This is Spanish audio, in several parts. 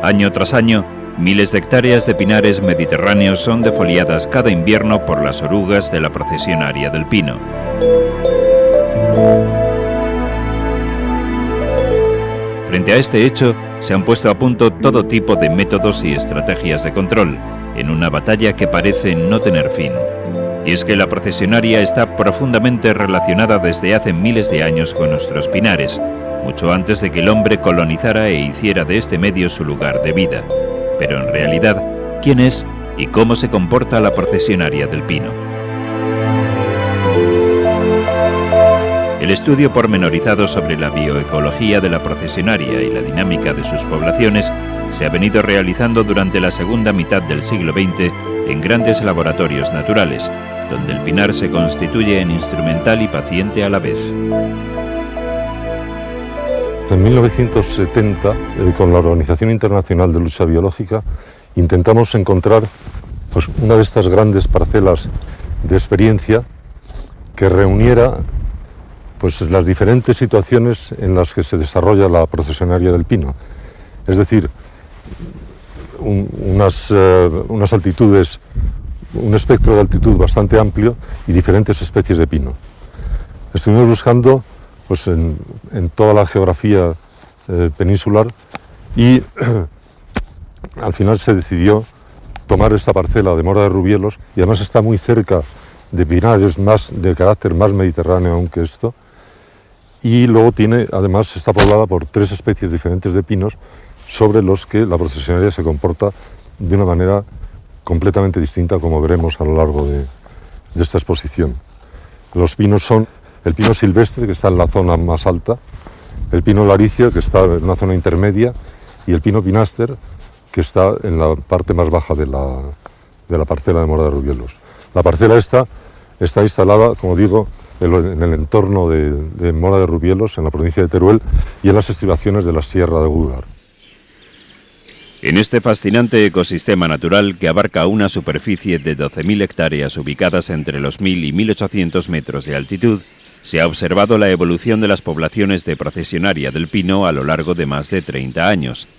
Año tras año, miles de hectáreas de pinares mediterráneos son defoliadas cada invierno por las orugas de la procesionaria del pino. Frente a este hecho, se han puesto a punto todo tipo de métodos y estrategias de control, en una batalla que parece no tener fin. Y es que la procesionaria está profundamente relacionada desde hace miles de años con nuestros pinares, mucho antes de que el hombre colonizara e hiciera de este medio su lugar de vida. Pero en realidad, ¿quién es y cómo se comporta la procesionaria del pino? El estudio pormenorizado sobre la bioecología de la procesionaria y la dinámica de sus poblaciones se ha venido realizando durante la segunda mitad del siglo XX en grandes laboratorios naturales, donde el pinar se constituye en instrumental y paciente a la vez. En 1970, con la Organización Internacional de Lucha Biológica, intentamos encontrar una de estas grandes parcelas de experiencia que reuniera las diferentes situaciones en las que se desarrolla la procesionaria del pino. Es decir, unas altitudes, un espectro de altitud bastante amplio y diferentes especies de pino. Estuvimos buscando en toda la geografía peninsular y al final se decidió tomar esta parcela de Mora de Rubielos, y además está muy cerca de pinares de carácter más mediterráneo aún que esto, y luego además está poblada por 3 especies diferentes de pinos sobre los que la procesionaria se comporta de una manera completamente distinta, como veremos a lo largo de esta exposición. Los pinos son el pino silvestre, que está en la zona más alta, el pino laricio, que está en una zona intermedia, y el pino pinaster, que está en la parte más baja de la parcela de Mora de Rubielos. La parcela está instalada, como digo, en el entorno de Mora de Rubielos, en la provincia de Teruel, y en las estribaciones de la Sierra de Gúdar. En este fascinante ecosistema natural, que abarca una superficie de 12.000 hectáreas ubicadas entre los 1.000 y 1.800 metros de altitud, se ha observado la evolución de las poblaciones de procesionaria del pino a lo largo de más de 30 años.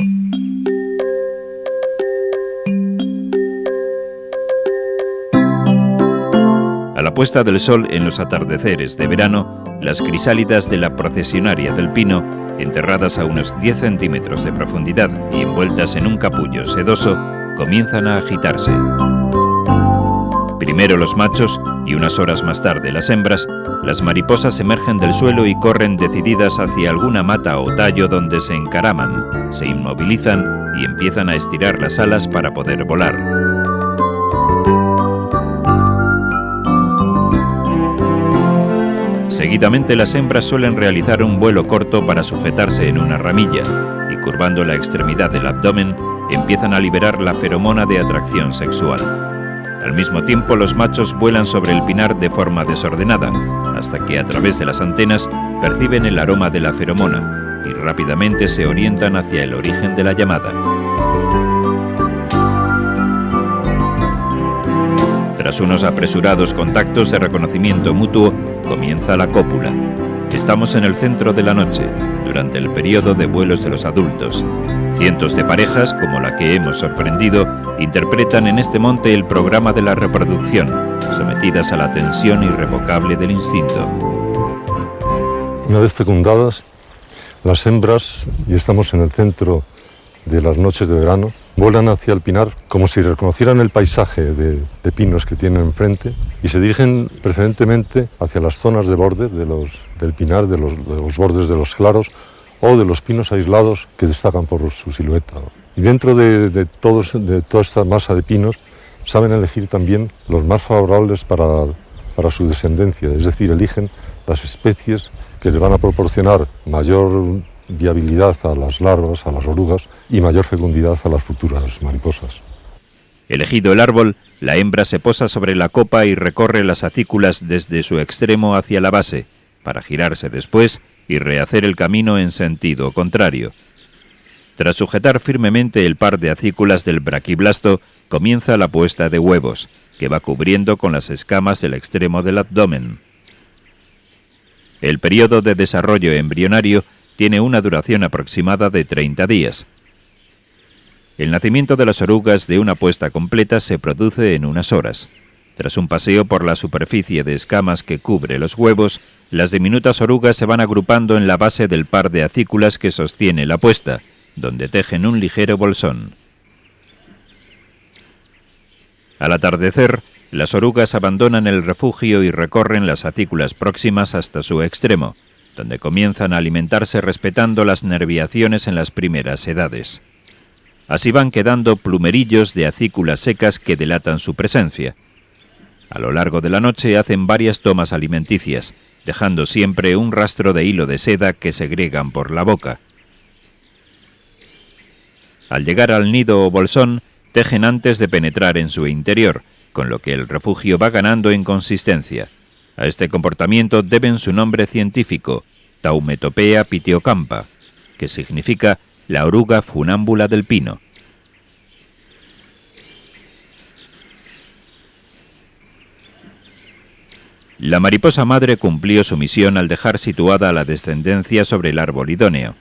A la puesta del sol en los atardeceres de verano, las crisálidas de la procesionaria del pino, enterradas a unos 10 centímetros de profundidad y envueltas en un capullo sedoso, comienzan a agitarse. Primero los machos y unas horas más tarde las hembras, las mariposas emergen del suelo y corren decididas hacia alguna mata o tallo donde se encaraman, se inmovilizan y empiezan a estirar las alas para poder volar. Seguidamente las hembras suelen realizar un vuelo corto para sujetarse en una ramilla y, curvando la extremidad del abdomen, empiezan a liberar la feromona de atracción sexual. Al mismo tiempo, los machos vuelan sobre el pinar de forma desordenada, hasta que a través de las antenas perciben el aroma de la feromona y rápidamente se orientan hacia el origen de la llamada. Tras unos apresurados contactos de reconocimiento mutuo, comienza la cópula. Estamos en el centro de la noche, durante el periodo de vuelos de los adultos. Cientos de parejas, como la que hemos sorprendido, interpretan en este monte el programa de la reproducción, sometidas a la tensión irrevocable del instinto. Una vez fecundadas, las hembras, y estamos en el centro de las noches de verano, vuelan hacia el pinar como si reconocieran el paisaje de pinos que tienen enfrente y se dirigen preferentemente hacia las zonas de borde del pinar, de los bordes de los claros o de los pinos aislados que destacan por su silueta. Y dentro de toda esta masa de pinos saben elegir también los más favorables para su descendencia, es decir, eligen las especies que les van a proporcionar mayor viabilidad a las larvas, a las orugas, y mayor fecundidad a las futuras mariposas. Elegido el árbol, la hembra se posa sobre la copa y recorre las acículas desde su extremo hacia la base, para girarse después y rehacer el camino en sentido contrario. Tras sujetar firmemente el par de acículas del braquiblasto, comienza la puesta de huevos, que va cubriendo con las escamas el extremo del abdomen. El periodo de desarrollo embrionario tiene una duración aproximada de 30 días. El nacimiento de las orugas de una puesta completa se produce en unas horas. Tras un paseo por la superficie de escamas que cubre los huevos, las diminutas orugas se van agrupando en la base del par de acículas que sostiene la puesta, donde tejen un ligero bolsón. Al atardecer, las orugas abandonan el refugio y recorren las acículas próximas hasta su extremo, donde comienzan a alimentarse respetando las nerviaciones en las primeras edades. Así van quedando plumerillos de acículas secas que delatan su presencia. A lo largo de la noche hacen varias tomas alimenticias, dejando siempre un rastro de hilo de seda que segregan por la boca. Al llegar al nido o bolsón, tejen antes de penetrar en su interior, con lo que el refugio va ganando en consistencia. A este comportamiento deben su nombre científico, Taumetopea pitiocampa, que significa la oruga funámbula del pino. La mariposa madre cumplió su misión al dejar situada a la descendencia sobre el árbol idóneo.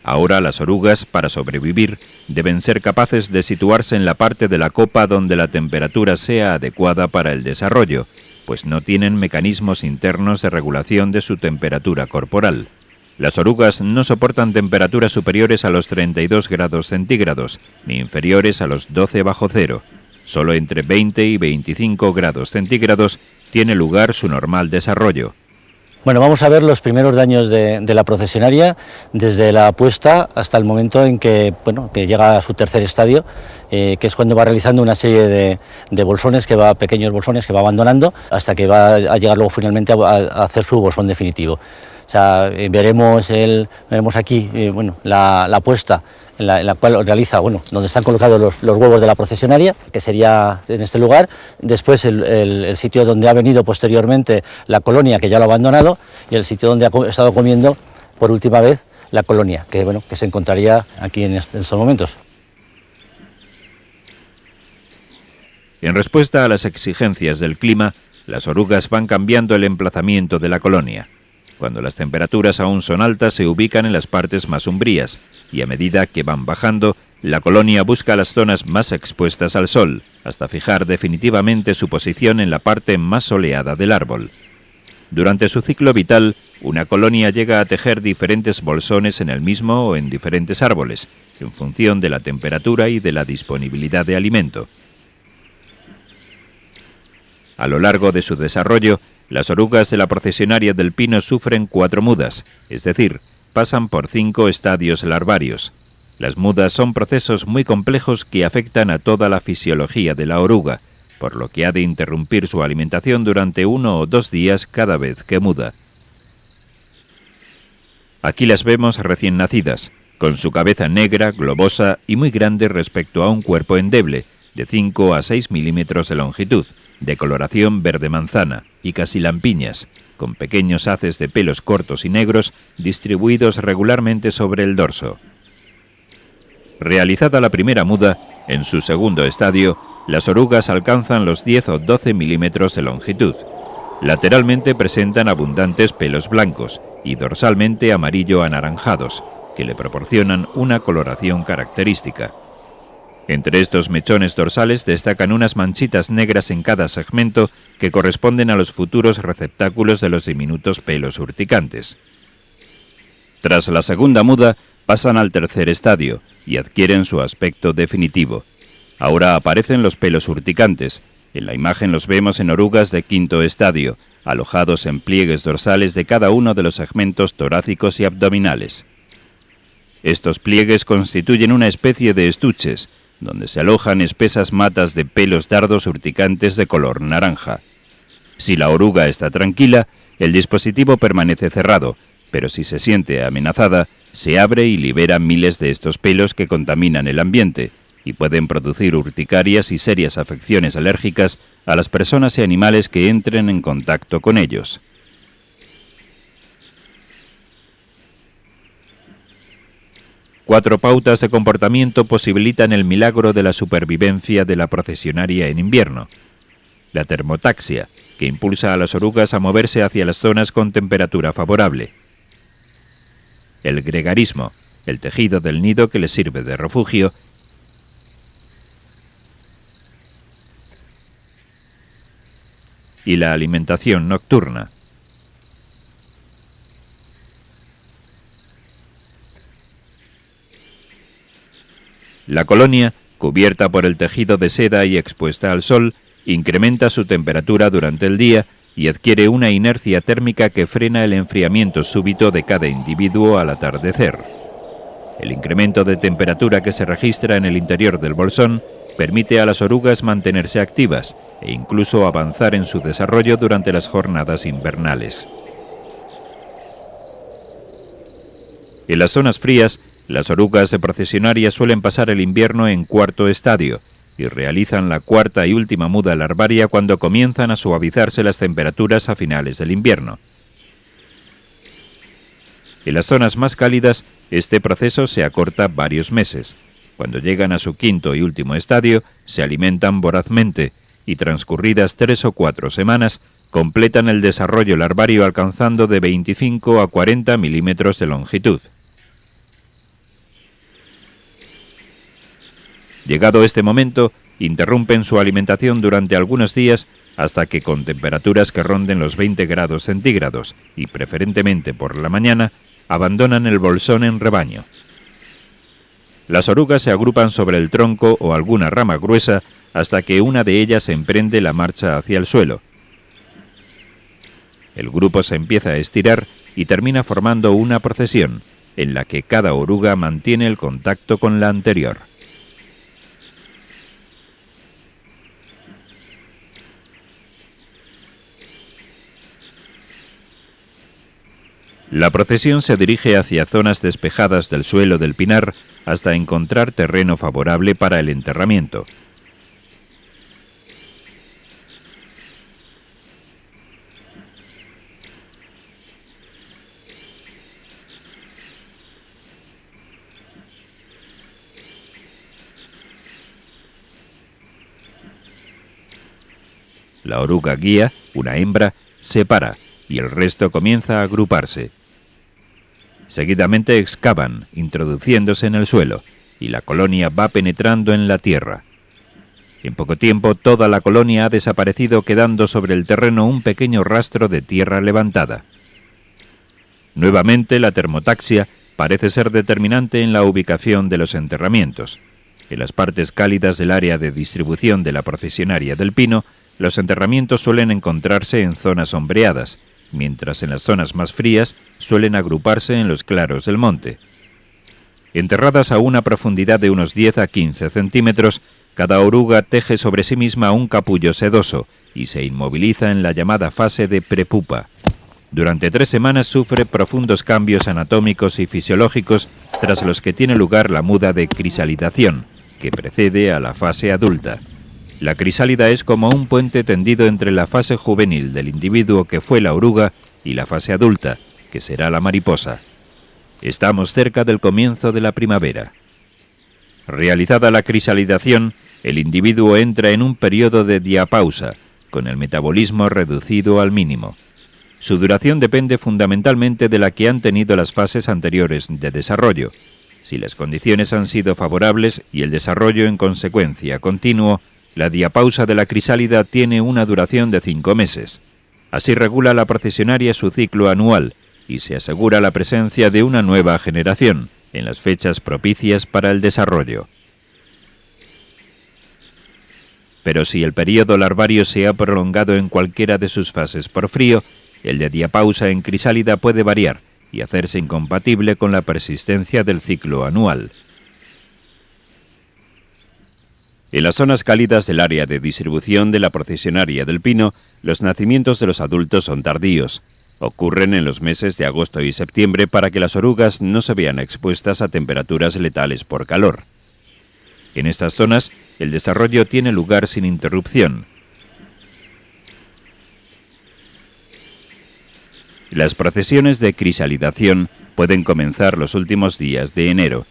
Ahora las orugas, para sobrevivir, deben ser capaces de situarse en la parte de la copa donde la temperatura sea adecuada para el desarrollo, pues no tienen mecanismos internos de regulación de su temperatura corporal. Las orugas no soportan temperaturas superiores a los 32 grados centígrados, ni inferiores a los 12 bajo cero. Solo entre 20 y 25 grados centígrados tiene lugar su normal desarrollo. Bueno, vamos a ver los primeros daños de la procesionaria, desde la puesta hasta el momento en que, que llega a su tercer estadio, que es cuando va realizando una serie de bolsones, pequeños bolsones que va abandonando, hasta que va a llegar luego finalmente a hacer su bolsón definitivo. O sea, veremos aquí la puesta en la cual realiza, donde están colocados los huevos de la procesionaria, que sería en este lugar. Después el sitio donde ha venido posteriormente la colonia, que ya lo ha abandonado, y el sitio donde ha estado comiendo por última vez la colonia, que se encontraría aquí en estos momentos. En respuesta a las exigencias del clima, las orugas van cambiando el emplazamiento de la colonia. Cuando las temperaturas aún son altas, se ubican en las partes más umbrías, y a medida que van bajando, la colonia busca las zonas más expuestas al sol, hasta fijar definitivamente su posición en la parte más soleada del árbol. Durante su ciclo vital, una colonia llega a tejer diferentes bolsones en el mismo o en diferentes árboles, en función de la temperatura y de la disponibilidad de alimento. A lo largo de su desarrollo, las orugas de la procesionaria del pino sufren 4 mudas, es decir, pasan por 5 estadios larvarios. Las mudas son procesos muy complejos que afectan a toda la fisiología de la oruga, por lo que ha de interrumpir su alimentación durante 1 o 2 días cada vez que muda. Aquí las vemos recién nacidas, con su cabeza negra, globosa y muy grande respecto a un cuerpo endeble, de 5 a 6 milímetros de longitud, de coloración verde manzana y casi lampiñas, con pequeños haces de pelos cortos y negros distribuidos regularmente sobre el dorso. Realizada la primera muda, en su segundo estadio, las orugas alcanzan los 10 o 12 milímetros de longitud. Lateralmente presentan abundantes pelos blancos y dorsalmente amarillo anaranjados, que le proporcionan una coloración característica. Entre estos mechones dorsales destacan unas manchitas negras en cada segmento que corresponden a los futuros receptáculos de los diminutos pelos urticantes. Tras la segunda muda, pasan al tercer estadio y adquieren su aspecto definitivo. Ahora aparecen los pelos urticantes. En la imagen los vemos en orugas de quinto estadio, alojados en pliegues dorsales de cada uno de los segmentos torácicos y abdominales. Estos pliegues constituyen una especie de estuches, donde se alojan espesas matas de pelos dardos urticantes de color naranja. Si la oruga está tranquila, el dispositivo permanece cerrado, pero si se siente amenazada, se abre y libera miles de estos pelos que contaminan el ambiente y pueden producir urticarias y serias afecciones alérgicas a las personas y animales que entren en contacto con ellos. Cuatro pautas de comportamiento posibilitan el milagro de la supervivencia de la procesionaria en invierno. La termotaxia, que impulsa a las orugas a moverse hacia las zonas con temperatura favorable. El gregarismo, el tejido del nido que les sirve de refugio. y la alimentación nocturna. La colonia, cubierta por el tejido de seda y expuesta al sol, incrementa su temperatura durante el día y adquiere una inercia térmica que frena el enfriamiento súbito de cada individuo al atardecer. El incremento de temperatura que se registra en el interior del bolsón permite a las orugas mantenerse activas e incluso avanzar en su desarrollo durante las jornadas invernales. En las zonas frías, las orugas de procesionaria suelen pasar el invierno en cuarto estadio y realizan la cuarta y última muda larvaria cuando comienzan a suavizarse las temperaturas a finales del invierno. En las zonas más cálidas, este proceso se acorta varios meses. Cuando llegan a su quinto y último estadio, se alimentan vorazmente y transcurridas 3 o 4 semanas, completan el desarrollo larvario alcanzando de 25 a 40 milímetros de longitud. Llegado este momento, interrumpen su alimentación durante algunos días hasta que con temperaturas que ronden los 20 grados centígrados y preferentemente por la mañana, abandonan el bolsón en rebaño. Las orugas se agrupan sobre el tronco o alguna rama gruesa hasta que una de ellas emprende la marcha hacia el suelo. El grupo se empieza a estirar y termina formando una procesión, en la que cada oruga mantiene el contacto con la anterior. La procesión se dirige hacia zonas despejadas del suelo del pinar hasta encontrar terreno favorable para el enterramiento. La oruga guía, una hembra, se para y el resto comienza a agruparse. Seguidamente excavan, introduciéndose en el suelo, y la colonia va penetrando en la tierra. En poco tiempo toda la colonia ha desaparecido, quedando sobre el terreno un pequeño rastro de tierra levantada. Nuevamente la termotaxia parece ser determinante en la ubicación de los enterramientos. En las partes cálidas del área de distribución de la procesionaria del pino, los enterramientos suelen encontrarse en zonas sombreadas, mientras en las zonas más frías suelen agruparse en los claros del monte. Enterradas a una profundidad de unos 10 a 15 centímetros, cada oruga teje sobre sí misma un capullo sedoso y se inmoviliza en la llamada fase de prepupa. Durante 3 semanas sufre profundos cambios anatómicos y fisiológicos, tras los que tiene lugar la muda de crisalidación, que precede a la fase adulta. La crisálida es como un puente tendido entre la fase juvenil del individuo que fue la oruga y la fase adulta, que será la mariposa. Estamos cerca del comienzo de la primavera. Realizada la crisalidación, el individuo entra en un periodo de diapausa, con el metabolismo reducido al mínimo. Su duración depende fundamentalmente de la que han tenido las fases anteriores de desarrollo. Si las condiciones han sido favorables y el desarrollo en consecuencia continuo, la diapausa de la crisálida tiene una duración de 5 meses. Así regula la procesionaria su ciclo anual y se asegura la presencia de una nueva generación en las fechas propicias para el desarrollo. Pero si el período larvario se ha prolongado en cualquiera de sus fases por frío, el de diapausa en crisálida puede variar y hacerse incompatible con la persistencia del ciclo anual. En las zonas cálidas del área de distribución de la procesionaria del pino, los nacimientos de los adultos son tardíos. Ocurren en los meses de agosto y septiembre para que las orugas no se vean expuestas a temperaturas letales por calor. En estas zonas, el desarrollo tiene lugar sin interrupción. Las procesiones de crisalidación pueden comenzar los últimos días de enero.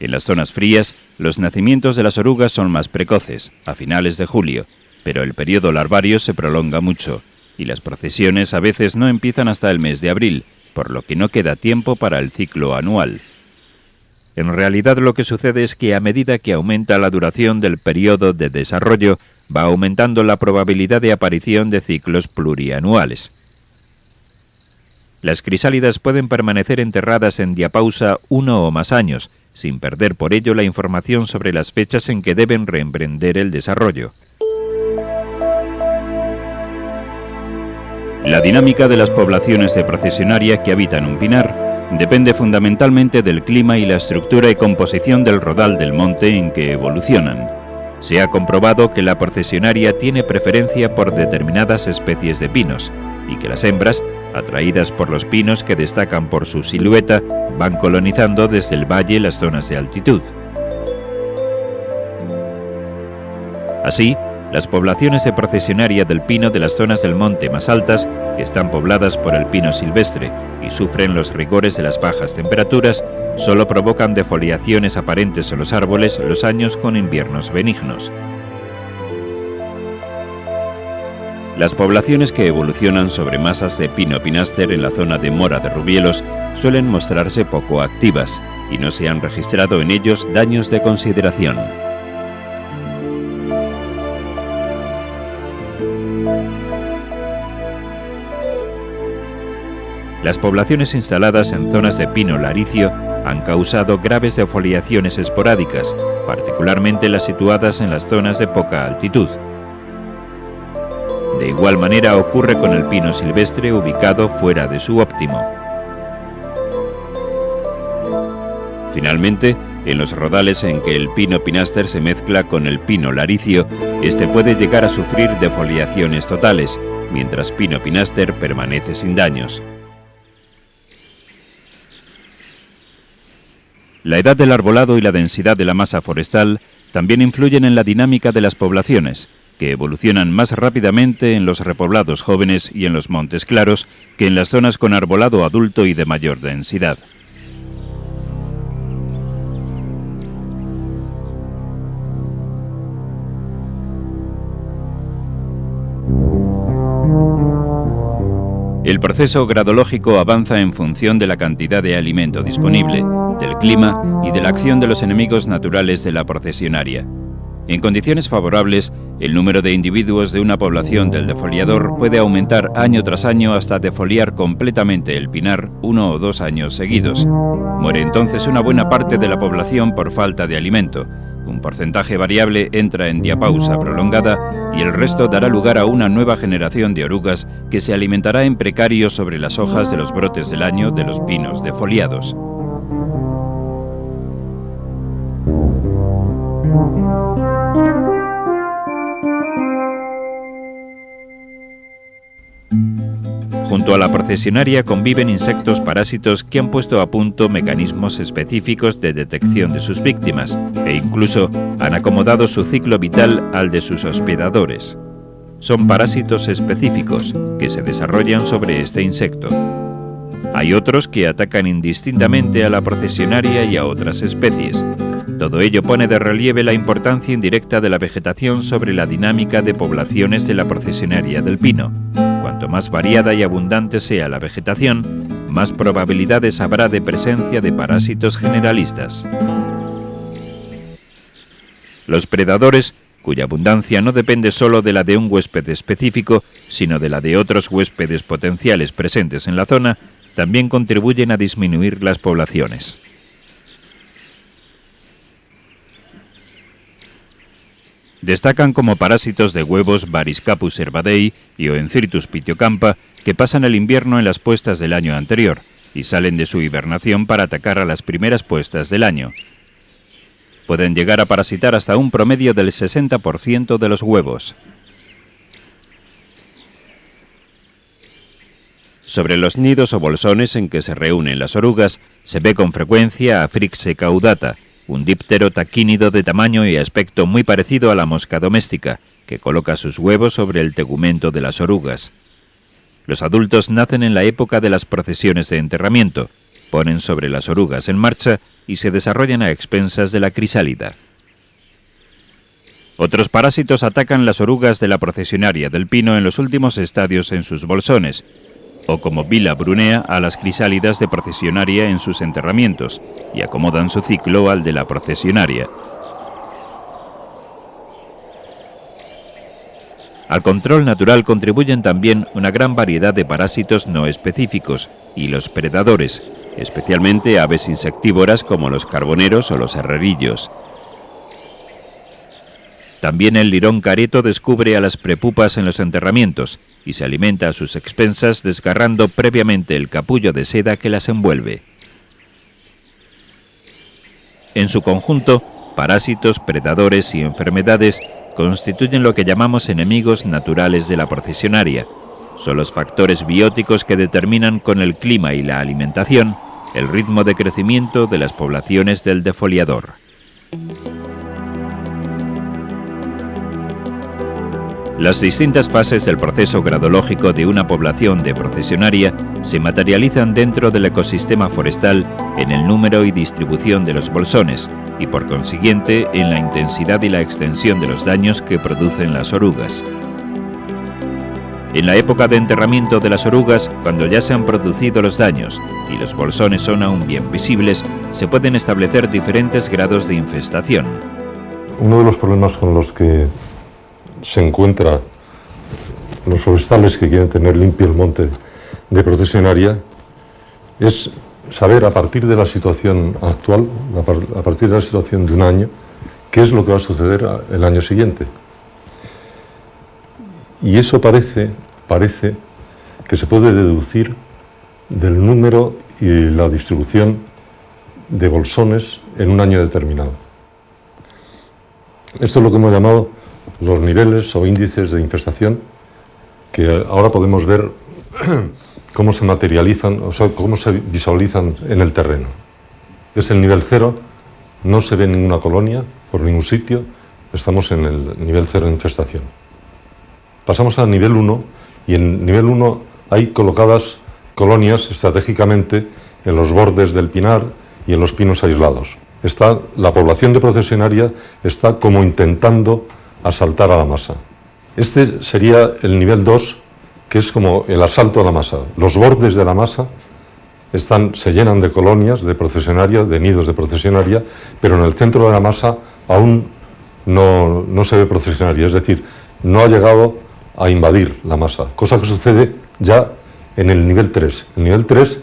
En las zonas frías, los nacimientos de las orugas son más precoces, a finales de julio, pero el periodo larvario se prolonga mucho, y las procesiones a veces no empiezan hasta el mes de abril, por lo que no queda tiempo para el ciclo anual. En realidad lo que sucede es que a medida que aumenta la duración del periodo de desarrollo, va aumentando la probabilidad de aparición de ciclos plurianuales. Las crisálidas pueden permanecer enterradas en diapausa 1 o más años, sin perder por ello la información sobre las fechas en que deben reemprender el desarrollo. La dinámica de las poblaciones de Procesionaria que habitan un pinar depende fundamentalmente del clima y la estructura y composición del rodal del monte en que evolucionan. Se ha comprobado que la Procesionaria tiene preferencia por determinadas especies de pinos y que las hembras, atraídas por los pinos que destacan por su silueta, van colonizando desde el valle las zonas de altitud. Así, las poblaciones de Procesionaria del pino de las zonas del monte más altas, que están pobladas por el pino silvestre y sufren los rigores de las bajas temperaturas, solo provocan defoliaciones aparentes en los árboles los años con inviernos benignos. Las poblaciones que evolucionan sobre masas de pino pináster en la zona de Mora de Rubielos suelen mostrarse poco activas y no se han registrado en ellos daños de consideración. Las poblaciones instaladas en zonas de pino laricio han causado graves defoliaciones esporádicas, particularmente las situadas en las zonas de poca altitud. De igual manera ocurre con el pino silvestre ubicado fuera de su óptimo. Finalmente, en los rodales en que el pino pináster se mezcla con el pino laricio, este puede llegar a sufrir defoliaciones totales, mientras pino pináster permanece sin daños. La edad del arbolado y la densidad de la masa forestal también influyen en la dinámica de las poblaciones, que evolucionan más rápidamente en los repoblados jóvenes y en los montes claros que en las zonas con arbolado adulto y de mayor densidad. El proceso gradológico avanza en función de la cantidad de alimento disponible, del clima y de la acción de los enemigos naturales de la Procesionaria. En condiciones favorables, el número de individuos de una población del defoliador puede aumentar año tras año hasta defoliar completamente el pinar 1 o 2 años seguidos. Muere entonces una buena parte de la población por falta de alimento. Un porcentaje variable entra en diapausa prolongada y el resto dará lugar a una nueva generación de orugas que se alimentará en precario sobre las hojas de los brotes del año de los pinos defoliados. Junto a la Procesionaria conviven insectos parásitos que han puesto a punto mecanismos específicos de detección de sus víctimas e incluso han acomodado su ciclo vital al de sus hospedadores. Son parásitos específicos que se desarrollan sobre este insecto. Hay otros que atacan indistintamente a la Procesionaria y a otras especies. Todo ello pone de relieve la importancia indirecta de la vegetación sobre la dinámica de poblaciones de la Procesionaria del pino. Cuanto más variada y abundante sea la vegetación, más probabilidades habrá de presencia de parásitos generalistas. Los predadores, cuya abundancia no depende solo de la de un huésped específico, sino de la de otros huéspedes potenciales presentes en la zona, también contribuyen a disminuir las poblaciones. Destacan como parásitos de huevos Bariscapus herbadei y Oenthrytus pitiocampa, que pasan el invierno en las puestas del año anterior y salen de su hibernación para atacar a las primeras puestas del año. Pueden llegar a parasitar hasta un promedio del 60% de los huevos. Sobre los nidos o bolsones en que se reúnen las orugas, se ve con frecuencia a Phryxe caudata, un díptero taquínido de tamaño y aspecto muy parecido a la mosca doméstica, que coloca sus huevos sobre el tegumento de las orugas. Los adultos nacen en la época de las procesiones de enterramiento, ponen sobre las orugas en marcha y se desarrollan a expensas de la crisálida. Otros parásitos atacan las orugas de la Procesionaria del pino en los últimos estadios en sus bolsones. o como Vila Brunea a las crisálidas de procesionaria en sus enterramientos y acomodan su ciclo al de la procesionaria. Al control natural contribuyen también una gran variedad de parásitos no específicos y los predadores, especialmente aves insectívoras como los carboneros o los herrerillos. También el lirón careto descubre a las prepupas en los enterramientos y se alimenta a sus expensas desgarrando previamente el capullo de seda que las envuelve. En su conjunto, parásitos, predadores y enfermedades constituyen lo que llamamos enemigos naturales de la procesionaria. Son los factores bióticos que determinan con el clima y la alimentación el ritmo de crecimiento de las poblaciones del defoliador. Las distintas fases del proceso gradológico de una población de procesionaria se materializan dentro del ecosistema forestal en el número y distribución de los bolsones y por consiguiente en la intensidad y la extensión de los daños que producen las orugas. En la época de enterramiento de las orugas, cuando ya se han producido los daños y los bolsones son aún bien visibles, se pueden establecer diferentes grados de infestación. Uno de los problemas con los que se encuentran los forestales que quieren tener limpio el monte de procesionaria es saber a partir de la situación actual, a partir de la situación de un año, qué es lo que va a suceder el año siguiente. Y eso parece que se puede deducir del número y la distribución de bolsones en un año determinado. Esto es lo que hemos llamado los niveles o índices de infestación, que ahora podemos ver cómo se materializan, o sea, cómo se visualizan en el terreno. Es el nivel 0, no se ve ninguna colonia por ningún sitio, estamos en el nivel 0 de infestación. Pasamos al nivel 1 y en nivel 1 hay colocadas colonias estratégicamente en los bordes del pinar y en los pinos aislados. La población de procesionaria está como intentando asaltar a la masa. Este sería el nivel 2, que es como el asalto a la masa. Los bordes de la masa se llenan de colonias de procesionaria, de nidos de procesionaria, pero en el centro de la masa aún no se ve procesionaria, es decir, no ha llegado a invadir la masa, cosa que sucede ya en el nivel 3. En el nivel 3,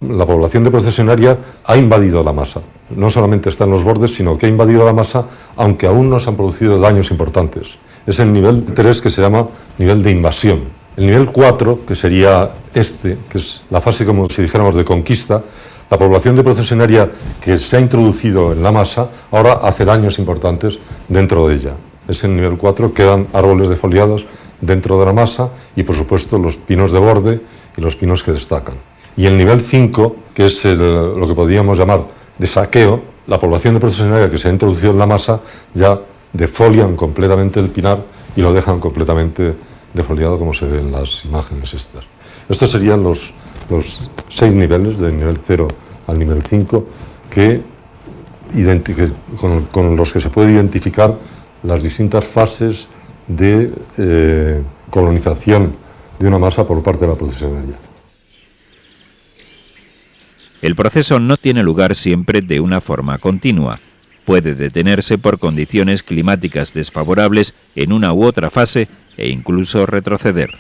la población de procesionaria ha invadido la masa. No solamente está en los bordes, sino que ha invadido la masa, aunque aún no se han producido daños importantes. Es el nivel 3 que se llama nivel de invasión. El nivel 4, que sería que es la fase, como si dijéramos, de conquista, la población de procesionaria que se ha introducido en la masa, ahora hace daños importantes dentro de ella. Es el nivel 4, quedan árboles defoliados dentro de la masa y, por supuesto, los pinos de borde y los pinos que destacan. Y el nivel 5, que es lo que podríamos llamar de saqueo, la población de procesionaria que se ha introducido en la masa ya defolian completamente el pinar y lo dejan completamente defoliado, como se ve en las imágenes estas. Estos serían los 6 niveles, del nivel 0 al nivel 5, con los que se puede identificar las distintas fases de colonización de una masa por parte de la procesionaria. El proceso no tiene lugar siempre de una forma continua. Puede detenerse por condiciones climáticas desfavorables en una u otra fase e incluso retroceder.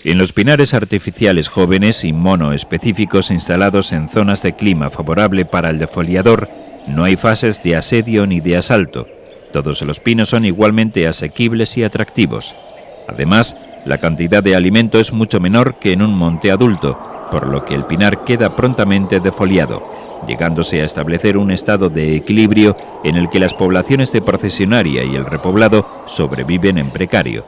En los pinares artificiales jóvenes y monoespecíficos instalados en zonas de clima favorable para el defoliador, no hay fases de asedio ni de asalto. Todos los pinos son igualmente asequibles y atractivos. Además, la cantidad de alimento es mucho menor que en un monte adulto, por lo que el pinar queda prontamente defoliado, llegándose a establecer un estado de equilibrio en el que las poblaciones de procesionaria y el repoblado sobreviven en precario.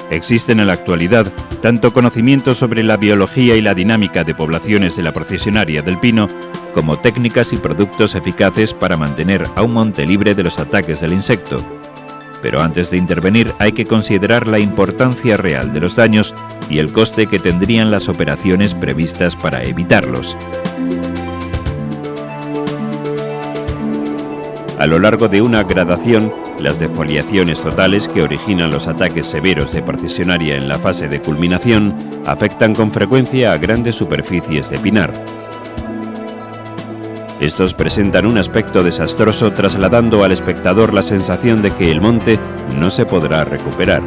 Existen en la actualidad tanto conocimiento sobre la biología y la dinámica de poblaciones de la procesionaria del pino, como técnicas y productos eficaces para mantener a un monte libre de los ataques del insecto. Pero antes de intervenir hay que considerar la importancia real de los daños y el coste que tendrían las operaciones previstas para evitarlos. A lo largo de una gradación, las defoliaciones totales que originan los ataques severos de procesionaria en la fase de culminación afectan con frecuencia a grandes superficies de pinar. Estos presentan un aspecto desastroso, trasladando al espectador la sensación de que el monte no se podrá recuperar.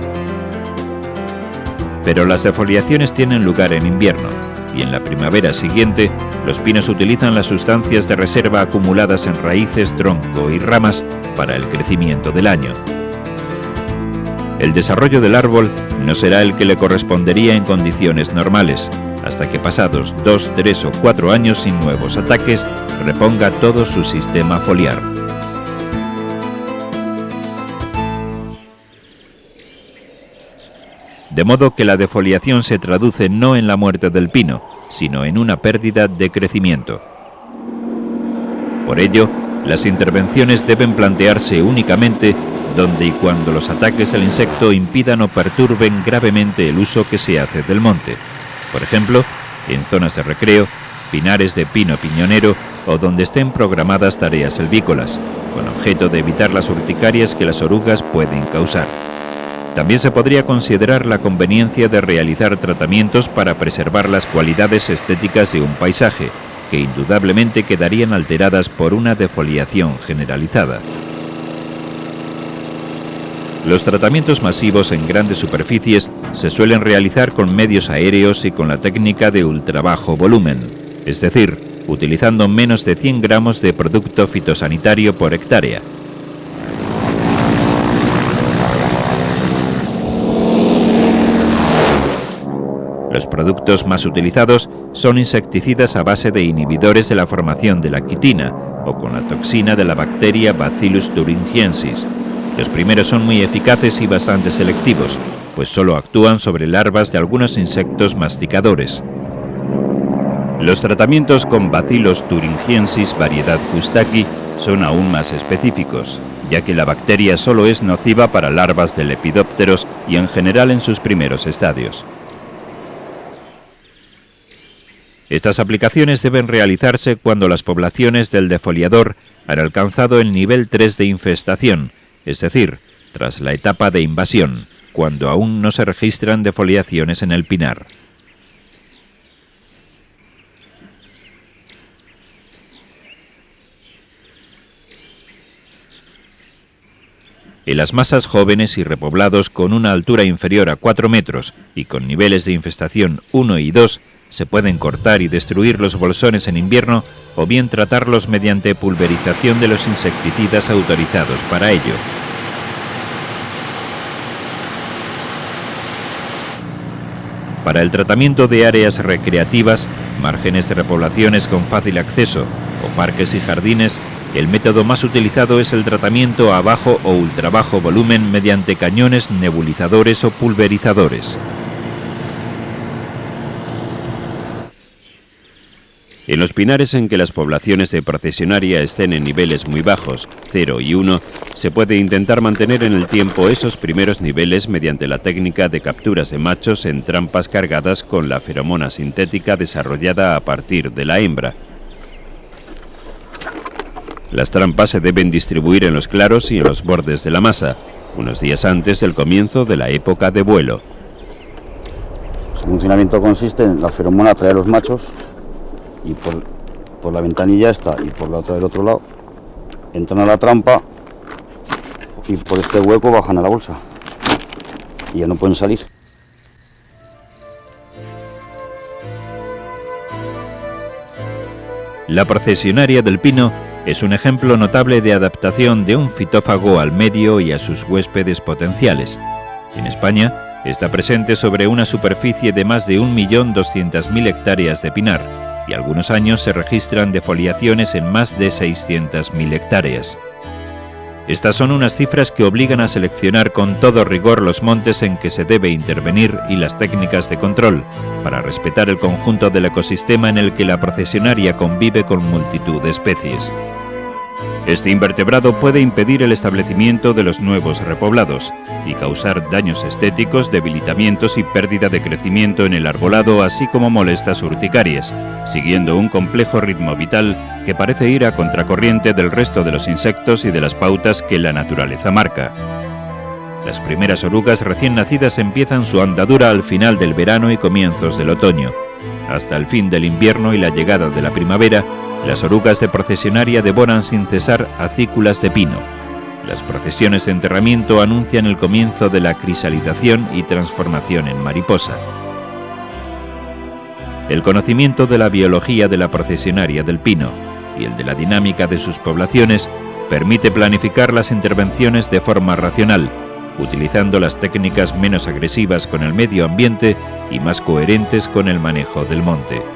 Pero las defoliaciones tienen lugar en invierno, y en la primavera siguiente, los pinos utilizan las sustancias de reserva acumuladas en raíces, tronco y ramas para el crecimiento del año. El desarrollo del árbol no será el que le correspondería en condiciones normales, hasta que pasados 2, 3 o 4 años sin nuevos ataques, reponga todo su sistema foliar. De modo que la defoliación se traduce no en la muerte del pino, sino en una pérdida de crecimiento. Por ello, las intervenciones deben plantearse únicamente donde y cuando los ataques del insecto impidan o perturben gravemente el uso que se hace del monte. Por ejemplo, en zonas de recreo, pinares de pino piñonero o donde estén programadas tareas silvícolas, con objeto de evitar las urticarias que las orugas pueden causar. También se podría considerar la conveniencia de realizar tratamientos para preservar las cualidades estéticas de un paisaje, que indudablemente quedarían alteradas por una defoliación generalizada. Los tratamientos masivos en grandes superficies se suelen realizar con medios aéreos y con la técnica de ultrabajo volumen, es decir, utilizando menos de 100 gramos de producto fitosanitario por hectárea. Los productos más utilizados son insecticidas a base de inhibidores de la formación de la quitina o con la toxina de la bacteria Bacillus thuringiensis. Los primeros son muy eficaces y bastante selectivos, pues solo actúan sobre larvas de algunos insectos masticadores. Los tratamientos con Bacillus thuringiensis variedad Kustaki son aún más específicos, ya que la bacteria solo es nociva para larvas de lepidópteros y en general en sus primeros estadios. Estas aplicaciones deben realizarse cuando las poblaciones del defoliador han alcanzado el nivel 3 de infestación, es decir, tras la etapa de invasión, cuando aún no se registran defoliaciones en el pinar. En las masas jóvenes y repoblados con una altura inferior a 4 metros y con niveles de infestación 1 y 2, se pueden cortar y destruir los bolsones en invierno o bien tratarlos mediante pulverización de los insecticidas autorizados para ello. Para el tratamiento de áreas recreativas, márgenes de repoblaciones con fácil acceso o parques y jardines, el método más utilizado es el tratamiento a bajo o ultrabajo volumen mediante cañones, nebulizadores o pulverizadores. En los pinares en que las poblaciones de procesionaria estén en niveles muy bajos, 0 y 1, se puede intentar mantener en el tiempo esos primeros niveles mediante la técnica de capturas de machos en trampas cargadas con la feromona sintética desarrollada a partir de la hembra. Las trampas se deben distribuir en los claros y en los bordes de la masa, unos días antes del comienzo de la época de vuelo. Su funcionamiento consiste en la feromona atraer a los machos y por la ventanilla esta y por la otra del otro lado entran a la trampa y por este hueco bajan a la bolsa y ya no pueden salir. La procesionaria del pino es un ejemplo notable de adaptación de un fitófago al medio y a sus huéspedes potenciales. En España está presente sobre una superficie de más de 1.200.000 hectáreas de pinar, y algunos años se registran defoliaciones en más de 600.000 hectáreas. Estas son unas cifras que obligan a seleccionar con todo rigor los montes en que se debe intervenir y las técnicas de control, para respetar el conjunto del ecosistema en el que la procesionaria convive con multitud de especies. Este invertebrado puede impedir el establecimiento de los nuevos repoblados y causar daños estéticos, debilitamientos y pérdida de crecimiento en el arbolado, así como molestas urticarias, siguiendo un complejo ritmo vital que parece ir a contracorriente del resto de los insectos y de las pautas que la naturaleza marca. Las primeras orugas recién nacidas empiezan su andadura al final del verano y comienzos del otoño. Hasta el fin del invierno y la llegada de la primavera, las orugas de procesionaria devoran sin cesar acículas de pino. Las procesiones de enterramiento anuncian el comienzo de la crisalización y transformación en mariposa. El conocimiento de la biología de la procesionaria del pino y el de la dinámica de sus poblaciones permite planificar las intervenciones de forma racional, utilizando las técnicas menos agresivas con el medio ambiente y más coherentes con el manejo del monte.